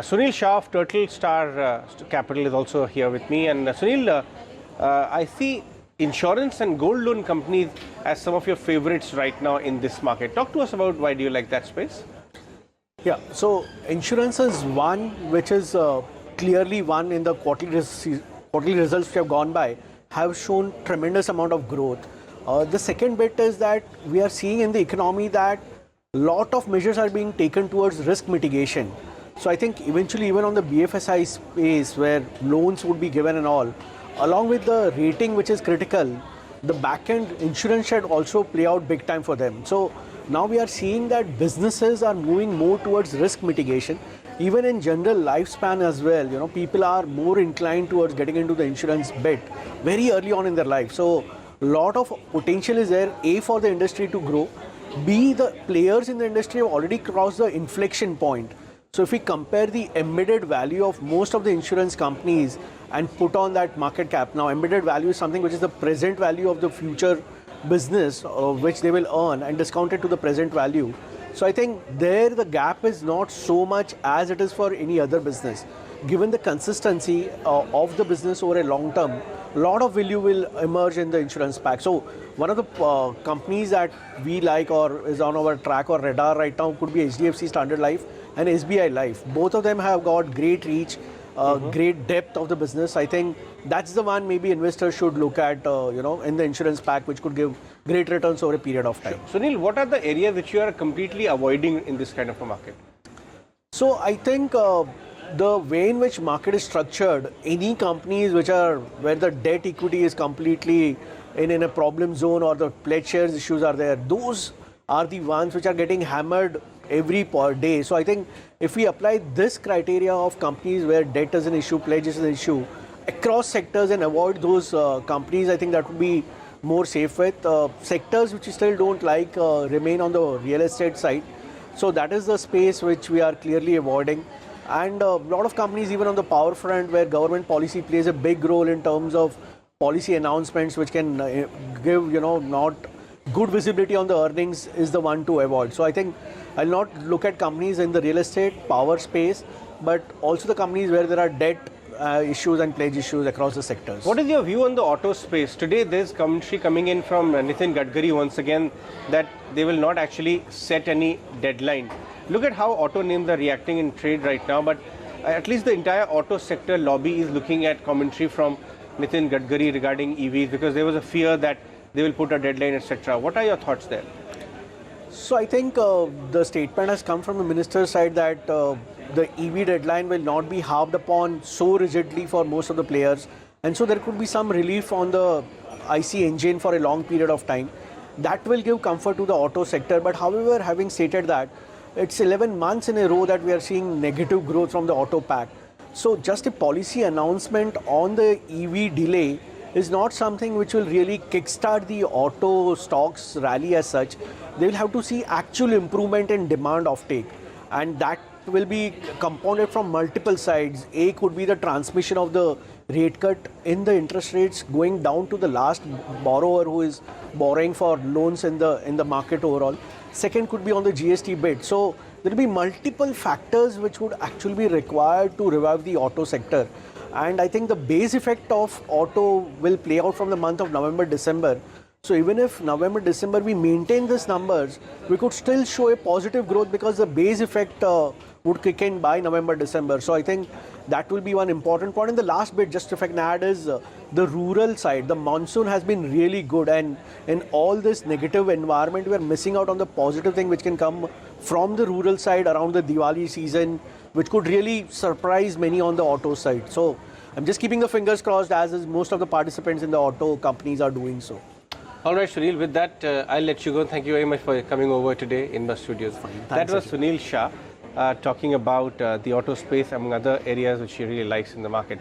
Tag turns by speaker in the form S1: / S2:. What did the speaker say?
S1: Sunil Shah of Turtle Star Capital is also here with me. And Sunil, I see insurance and gold loan companies as some of your favorites right now in this market. Talk to us about why do you like that space?
S2: Yeah, so insurance is one which is clearly one in the quarterly results which have gone by have shown tremendous amount of growth. The second bit is that we are seeing in the economy that lot of measures are being taken towards risk mitigation. So I think eventually even on the BFSI space where loans would be given and all, along with the rating which is critical, the back-end insurance should also play out big time for them. So now we are seeing that businesses are moving more towards risk mitigation. Even in general lifespan as well, people are more inclined towards getting into the insurance bit very early on in their life. So a lot of potential is there, A, for the industry to grow, B, the players in the industry have already crossed the inflection point. So if we compare the embedded value of most of the insurance companies and put on that market cap, now embedded value is something which is the present value of the future business which they will earn and discounted to the present value. So I think there the gap is not so much as it is for any other business. Given the consistency of the business over a long term, a lot of value will emerge in the insurance pack. So one of the companies that we like or is on our track or radar right now could be HDFC Standard Life and SBI Life. Both of them have got great reach, great depth of the business. I think that's the one maybe investors should look at, in the insurance pack, which could give great returns over a period of time.
S1: Sure. Sunil, what are the areas which you are completely avoiding in this kind of a market?
S2: So I think the way in which market is structured, any companies which are where the debt equity is completely in a problem zone or the pledge shares issues are there, those are the ones which are getting hammered every per day. So I think if we apply this criteria of companies where debt is an issue, pledge is an issue across sectors and avoid those companies, I think that would be more safe with. Sectors which we still don't like remain on the real estate side. So that is the space which we are clearly avoiding. And a lot of companies even on the power front where government policy plays a big role in terms of policy announcements which can give, not good visibility on the earnings is the one to avoid. So I think I'll not look at companies in the real estate, power space, but also the companies where there are debt issues and pledge issues across the sectors.
S1: What is your view on the auto space? Today there's commentary coming in from Nitin Gadkari once again that they will not actually set any deadline. Look at how auto names are reacting in trade right now, but at least the entire auto sector lobby is looking at commentary from Nitin Gadkari regarding EVs because there was a fear that they will put a deadline, etc. What are your thoughts there?
S2: So I think the statement has come from the minister's side that the EV deadline will not be harped upon so rigidly for most of the players, and so there could be some relief on the IC engine for a long period of time. That will give comfort to the auto sector. But however, having stated that, it's 11 months in a row that we are seeing negative growth from the auto pack. So just a policy announcement on the EV delay is not something which will really kickstart the auto stocks rally as such. They will have to see actual improvement in demand offtake, and that will be compounded from multiple sides. A could be the transmission of the rate cut in the interest rates going down to the last borrower who is borrowing for loans in the market overall. Second could be on the GST bit. So there will be multiple factors which would actually be required to revive the auto sector. And I think the base effect of auto will play out from the month of November, December. So even if November, December we maintain these numbers, we could still show a positive growth because the base effect would kick in by November, December. So I think that will be one important point. And the last bit, just if I can add, is the rural side. The monsoon has been really good, and in all this negative environment, we are missing out on the positive thing which can come from the rural side around the Diwali season, which could really surprise many on the auto side. So I'm just keeping the fingers crossed, as is most of the participants in the auto companies are doing so.
S1: All right, Sunil, with that, I'll let you go. Thank you very much for coming over today in the studios. That was Sunil Shah talking about the auto space, among other areas which he really likes in the market.